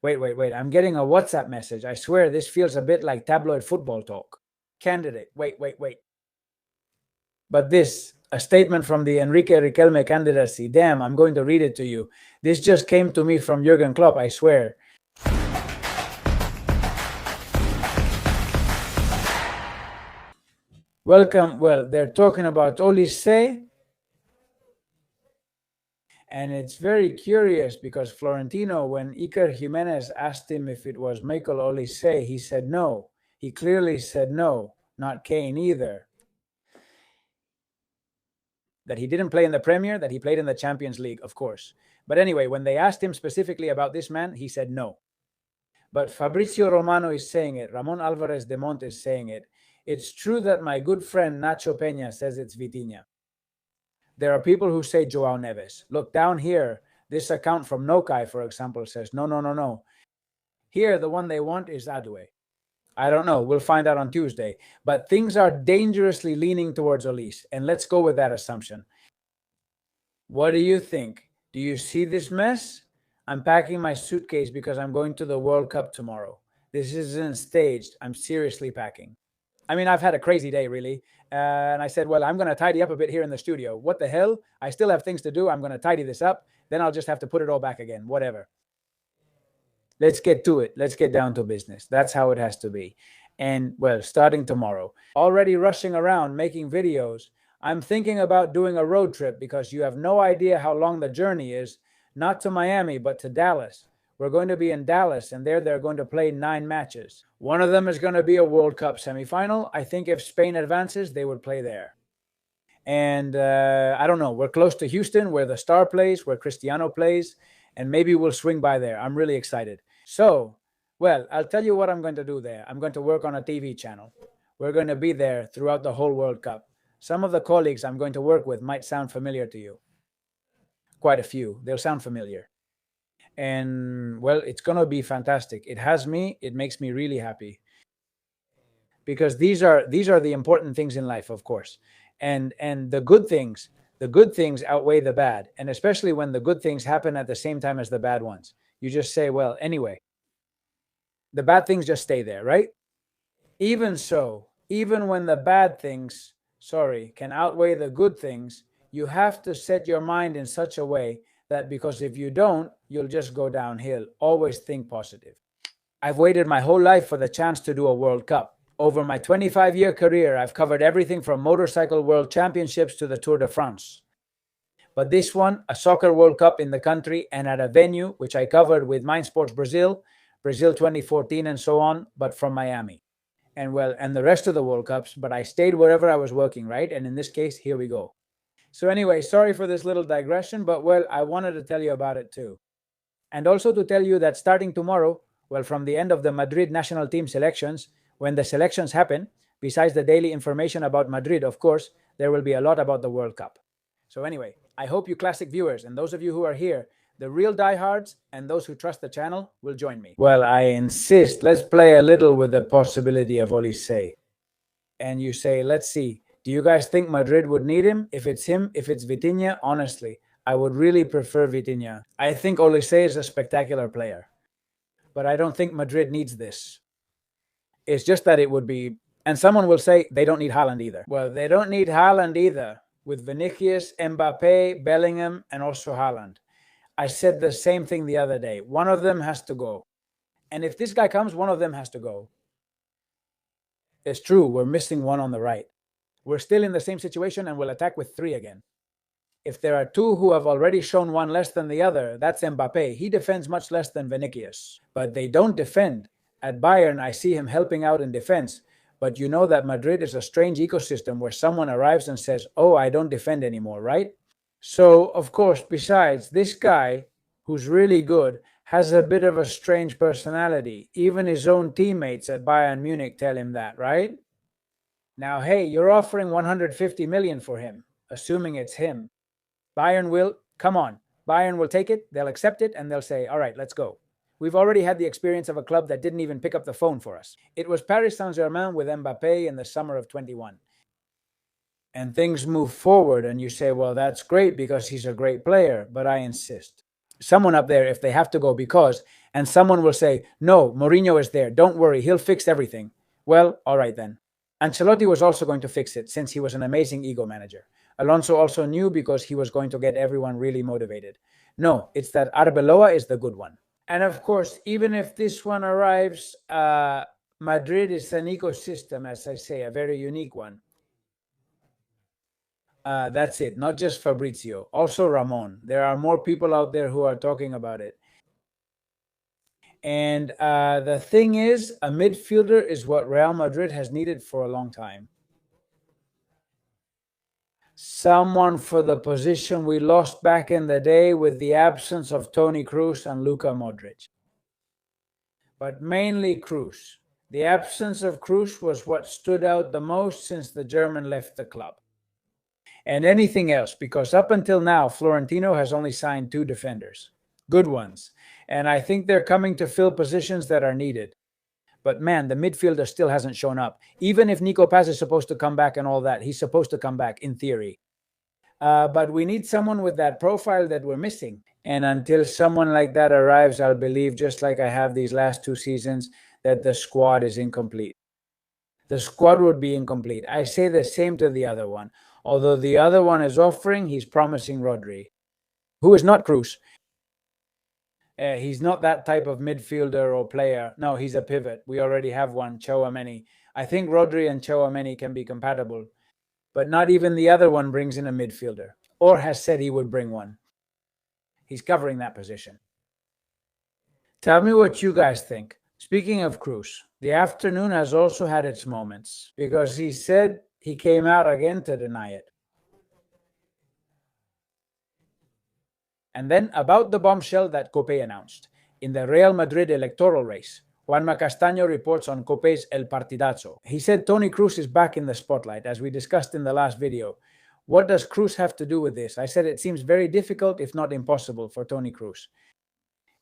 Wait. I'm getting a WhatsApp message. I swear this feels a bit like tabloid football talk. Candidate. Wait. But this, a statement from the Enrique Riquelme candidacy. Damn, I'm going to read it to you. This just came to me from Jurgen Klopp, I swear. Welcome. Well, they're talking about Olise. And it's very curious because Florentino, when Iker Jimenez asked him if it was Michael Olise, he said no. He clearly said no, not Kane either. That he didn't play in the Premier, that he played in the Champions League, of course. But anyway, when they asked him specifically about this man, he said no. But Fabrizio Romano is saying it. Ramon Alvarez de Monte is saying it. It's true that my good friend Nacho Peña says it's Vitinha. There are people who say Joao Neves. Look, down here, this account from Nokai, for example, says no. Here, the one they want is Adue. I don't know. We'll find out on Tuesday. But things are dangerously leaning towards Olise. And let's go with that assumption. What do you think? Do you see this mess? I'm packing my suitcase because I'm going to the World Cup tomorrow. This isn't staged. I'm seriously packing. I mean, I've had a crazy day, really. And I said, well, I'm going to tidy up a bit here in the studio. What the hell? I still have things to do. I'm going to tidy this up. Then I'll just have to put it all back again. Whatever. Let's get to it. Let's get down to business. That's how it has to be. And, well, starting tomorrow. Already rushing around, making videos. I'm thinking about doing a road trip because you have no idea how long the journey is. Not to Miami, but to Dallas. We're going to be in Dallas, and there they're going to play 9 matches. One of them is going to be a World Cup semifinal. I think if Spain advances, they would play there. And I don't know. We're close to Houston, where the star plays, where Cristiano plays, and maybe we'll swing by there. I'm really excited. So, well, I'll tell you what I'm going to do there. I'm going to work on a TV channel. We're going to be there throughout the whole World Cup. Some of the colleagues I'm going to work with might sound familiar to you. Quite a few. They'll sound familiar. And, well, it's going to be fantastic. It has me. It makes me really happy. Because these are the important things in life, of course. And the good things outweigh the bad. And especially when the good things happen at the same time as the bad ones. You just say, well, anyway, the bad things just stay there, right? Even so, even when the bad things, can outweigh the good things, you have to set your mind in such a way that, because if you don't, you'll just go downhill. Always think positive. I've waited my whole life for the chance to do a World Cup. Over my 25-year career, I've covered everything from motorcycle world championships to the Tour de France. But this one, a soccer World Cup in the country and at a venue, which I covered with Mind Sports Brazil 2014 and so on, but from Miami. And, well, and the rest of the World Cups, but I stayed wherever I was working, right? And in this case, here we go. So anyway, sorry for this little digression, but, well, I wanted to tell you about it too. And also to tell you that starting tomorrow, well, from the end of the Madrid national team selections, when the selections happen, besides the daily information about Madrid, of course, there will be a lot about the World Cup. So anyway, I hope you classic viewers and those of you who are here, the real diehards and those who trust the channel, will join me. Well, I insist. Let's play a little with the possibility of Olisé. And you say, let's see. Do you guys think Madrid would need him? If it's Vitinha, honestly, I would really prefer Vitinha. I think Olisé is a spectacular player. But I don't think Madrid needs this. It's just that it would be... And someone will say they don't need Haaland either. Well, they don't need Haaland either. With Vinicius, Mbappe, Bellingham, and also Haaland. I said the same thing the other day. One of them has to go. And if this guy comes, one of them has to go. It's true, we're missing one on the right. We're still in the same situation and we'll attack with 3 again. If there are 2 who have already shown one less than the other, that's Mbappe. He defends much less than Vinicius. But they don't defend. At Bayern, I see him helping out in defense. But you know that Madrid is a strange ecosystem where someone arrives and says, oh, I don't defend anymore, right? So, of course, besides, this guy, who's really good, has a bit of a strange personality. Even his own teammates at Bayern Munich tell him that, right? Now, hey, you're offering 150 million for him, assuming it's him. Bayern will take it, they'll accept it, and they'll say, all right, let's go. We've already had the experience of a club that didn't even pick up the phone for us. It was Paris Saint-Germain with Mbappe in the summer of 21. And things move forward, and you say, well, that's great because he's a great player, but I insist. Someone up there, if they have to go, because And someone will say, no, Mourinho is there. Don't worry, he'll fix everything. Well, all right then. Ancelotti was also going to fix it since he was an amazing ego manager. Alonso also knew because he was going to get everyone really motivated. No, it's that Arbeloa is the good one. And of course, even if this one arrives, Madrid is an ecosystem, as I say, a very unique one. That's it, not just Fabrizio, also Ramon. There are more people out there who are talking about it. And the thing is, a midfielder is what Real Madrid has needed for a long time. Someone for the position we lost back in the day with the absence of Toni Kroos and Luka Modric. But mainly Kroos. The absence of Kroos was what stood out the most since the German left the club. And anything else, because up until now, Florentino has only signed 2 defenders. Good ones. And I think they're coming to fill positions that are needed. But man, the midfielder still hasn't shown up. Even if Nico Paz is supposed to come back and all that, he's supposed to come back in theory. But we need someone with that profile that we're missing. And until someone like that arrives, I'll believe, just like I have these last 2 seasons, that the squad is incomplete. The squad would be incomplete. I say the same to the other one. Although the other one is offering, he's promising Rodri, who is not Kroos. He's not that type of midfielder or player. No, he's a pivot. We already have one, Chouameni. I think Rodri and Chouameni can be compatible, but not even the other one brings in a midfielder, or has said he would bring one. He's covering that position. Tell me what you guys think. Speaking of Kroos, the afternoon has also had its moments, because he said he came out again to deny it. And then about the bombshell that Cope announced. In the Real Madrid electoral race, Juanma Castaño reports on Cope's El Partidazo. He said Toni Kroos is back in the spotlight, as we discussed in the last video. What does Kroos have to do with this? I said it seems very difficult, if not impossible, for Toni Kroos.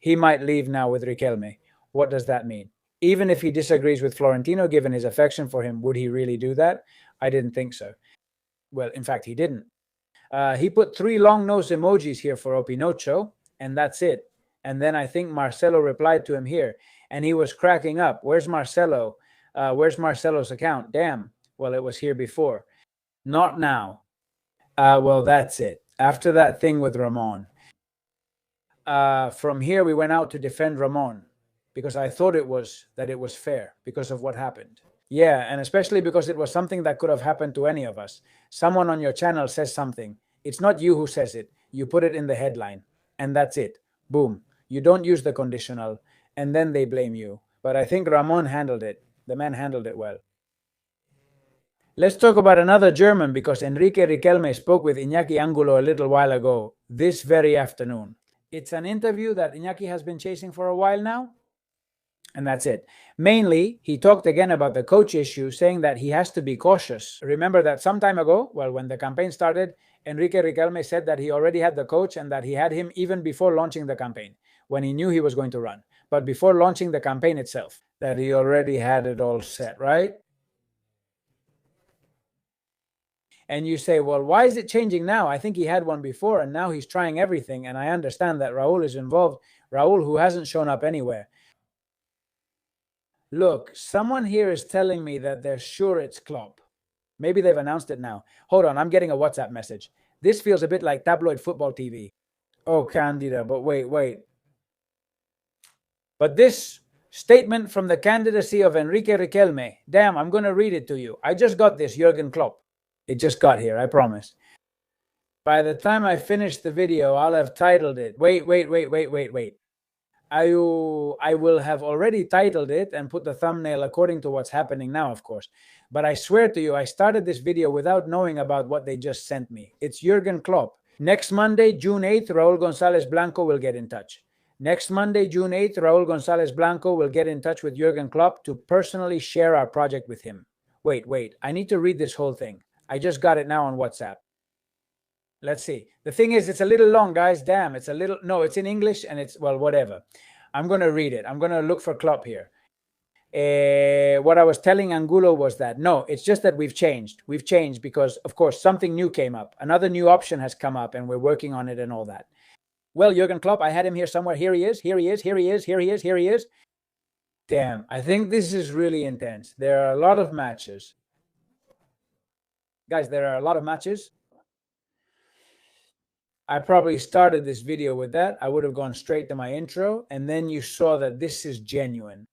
He might leave now with Riquelme. What does that mean? Even if he disagrees with Florentino, given his affection for him, would he really do that? I didn't think so. Well, in fact, he didn't. He put 3 long nose emojis here for Opinocho, and that's it. And then I think Marcelo replied to him here, and he was cracking up. Where's Marcelo? Where's Marcelo's account? Damn. Well, it was here before. Not now. Well, that's it. After that thing with Ramon. From here, we went out to defend Ramon, because I thought it was fair because of what happened. Yeah, and especially because it was something that could have happened to any of us. Someone on your channel says something. It's not you who says it. You put it in the headline, and that's it. Boom. You don't use the conditional, and then they blame you. But I think Ramon handled it. The man handled it well. Let's talk about another German, because Enrique Riquelme spoke with Iñaki Angulo a little while ago, this very afternoon. It's an interview that Iñaki has been chasing for a while now. And that's it. Mainly, he talked again about the coach issue, saying that he has to be cautious. Remember that some time ago, well, when the campaign started, Enrique Riquelme said that he already had the coach and that he had him even before launching the campaign, when he knew he was going to run. But before launching the campaign itself, that he already had it all set, right? And you say, well, why is it changing now? I think he had one before, and now he's trying everything. And I understand that Raul is involved. Raul, who hasn't shown up anywhere. Look, someone here is telling me that they're sure it's Klopp. Maybe they've announced it now. Hold on, I'm getting a WhatsApp message. This feels a bit like tabloid football TV. Oh, Candida, but wait. But this statement from the candidacy of Enrique Riquelme, damn, I'm going to read it to you. I just got this, Jurgen Klopp. It just got here, I promise. By the time I finish the video, I'll have titled it. Wait. I will have already titled it and put the thumbnail according to what's happening now, of course. But I swear to you, I started this video without knowing about what they just sent me. It's Jurgen Klopp. Next Monday, June 8th, Raul Gonzalez Blanco will get in touch. Next Monday, June 8th, Raul Gonzalez Blanco will get in touch with Jurgen Klopp to personally share our project with him. Wait. I need to read this whole thing. I just got it now on WhatsApp. Let's see. The thing is, it's a little long, guys. Damn, it's a little... No, it's in English and it's... Well, whatever. I'm going to read it. I'm going to look for Klopp here. What I was telling Angulo was that, no, it's just that we've changed. We've changed because, of course, something new came up. Another new option has come up and we're working on it and all that. Well, Jurgen Klopp, I had him here somewhere. Here he is. Here he is. Here he is. Here he is. Here he is. Damn, I think this is really intense. There are a lot of matches. Guys, there are a lot of matches. I probably started this video with that. I would have gone straight to my intro, and then you saw that this is genuine.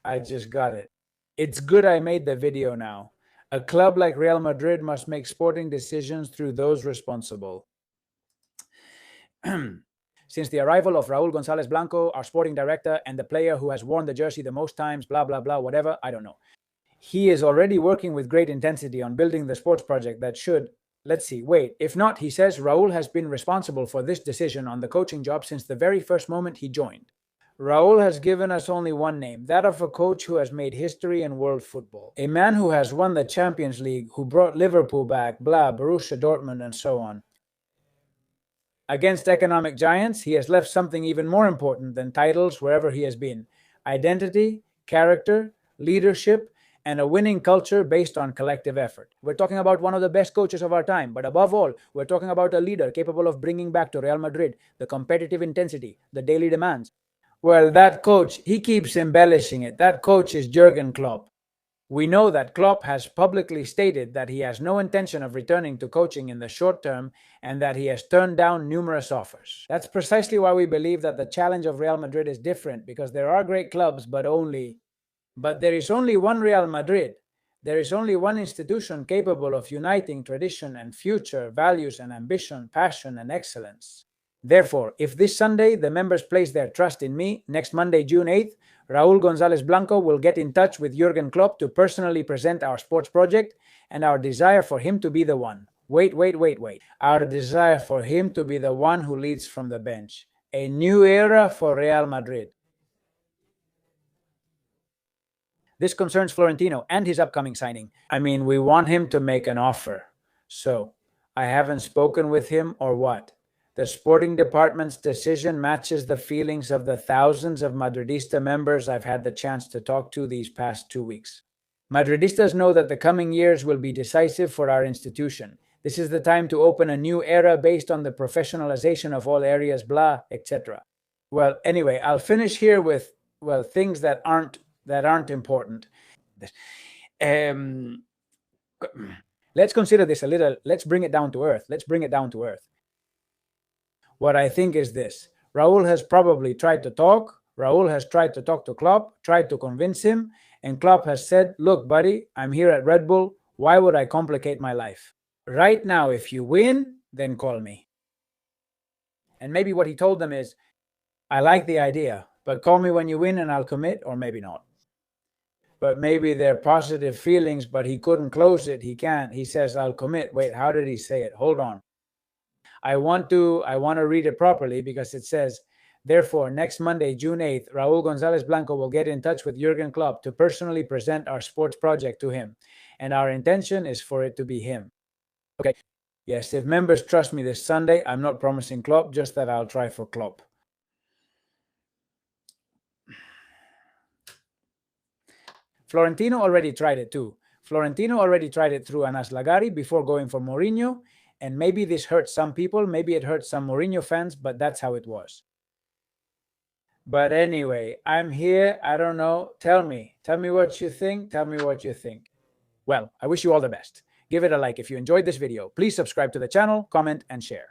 I just got it. It's good I made the video now. A club like Real Madrid must make sporting decisions through those responsible. Since the arrival of Raúl González Blanco, our sporting director, and the player who has worn the jersey the most times, blah, blah, blah, whatever, I don't know. He is already working with great intensity on building the sports project that should, let's see, wait. If not, he says Raúl has been responsible for this decision on the coaching job since the very first moment he joined. Raúl has given us only one name, that of a coach who has made history in world football. A man who has won the Champions League, who brought Liverpool back, blah, Borussia Dortmund, and so on. Against economic giants, he has left something even more important than titles wherever he has been. Identity, character, leadership, and a winning culture based on collective effort. We're talking about one of the best coaches of our time, but above all, we're talking about a leader capable of bringing back to Real Madrid the competitive intensity, the daily demands. Well, that coach, he keeps embellishing it. That coach is Jurgen Klopp. We know that Klopp has publicly stated that he has no intention of returning to coaching in the short term and that he has turned down numerous offers. That's precisely why we believe that the challenge of Real Madrid is different, because there are great clubs, but there is only one Real Madrid. There is only one institution capable of uniting tradition and future, values and ambition, passion and excellence. Therefore, if this Sunday the members place their trust in me, next Monday, June 8th, Raúl González Blanco will get in touch with Jurgen Klopp to personally present our sports project and our desire for him to be the one. Wait. Our desire for him to be the one who leads from the bench. A new era for Real Madrid. This concerns Florentino and his upcoming signing. I mean, we want him to make an offer. So, I haven't spoken with him or what? The sporting department's decision matches the feelings of the thousands of Madridista members I've had the chance to talk to these past 2 weeks. Madridistas know that the coming years will be decisive for our institution. This is the time to open a new era based on the professionalization of all areas, blah, etc. Well, anyway, I'll finish here with, things that aren't important. Let's consider this a little. Let's bring it down to earth. What I think is this. Raúl has probably tried to talk. Raúl has tried to talk to Klopp, tried to convince him, and Klopp has said, look, buddy, I'm here at Red Bull. Why would I complicate my life? Right now, if you win, then call me. And maybe what he told them is, I like the idea, but call me when you win and I'll commit, or maybe not. But maybe they're positive feelings, but he couldn't close it. He can't. He says, I'll commit. Wait, how did he say it? Hold on. I want to read it properly because it says, therefore, next Monday, June 8th, Raúl González Blanco will get in touch with Jurgen Klopp to personally present our sports project to him. And our intention is for it to be him. Okay. Yes, if members trust me this Sunday, I'm not promising Klopp, just that I'll try for Klopp. Florentino already tried it too. Florentino already tried it through Anas Lagari before going for Mourinho. And maybe this hurts some people, maybe it hurts some Mourinho fans, but that's how it was. But anyway, I'm here. I don't know. Tell me what you think. Well, I wish you all the best. Give it a like if you enjoyed this video. Please subscribe to the channel, comment, and share.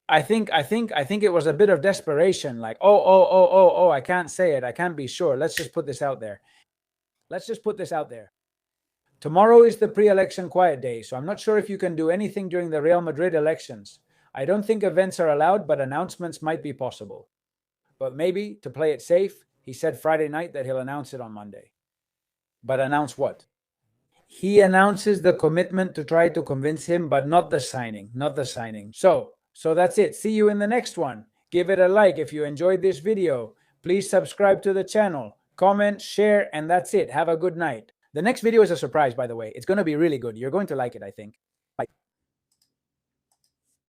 I think it was a bit of desperation, like, I can't say it. I can't be sure. Let's just put this out there. Tomorrow is the pre-election quiet day, so I'm not sure if you can do anything during the Real Madrid elections. I don't think events are allowed, but announcements might be possible. But maybe, to play it safe, he said Friday night that he'll announce it on Monday. But announce what? He announces the commitment to try to convince him, but not the signing. So that's it. See you in the next one. Give it a like if you enjoyed this video. Please subscribe to the channel, comment, share, and that's it. Have a good night. The next video is a surprise, by the way. It's going to be really good. You're going to like it, I think.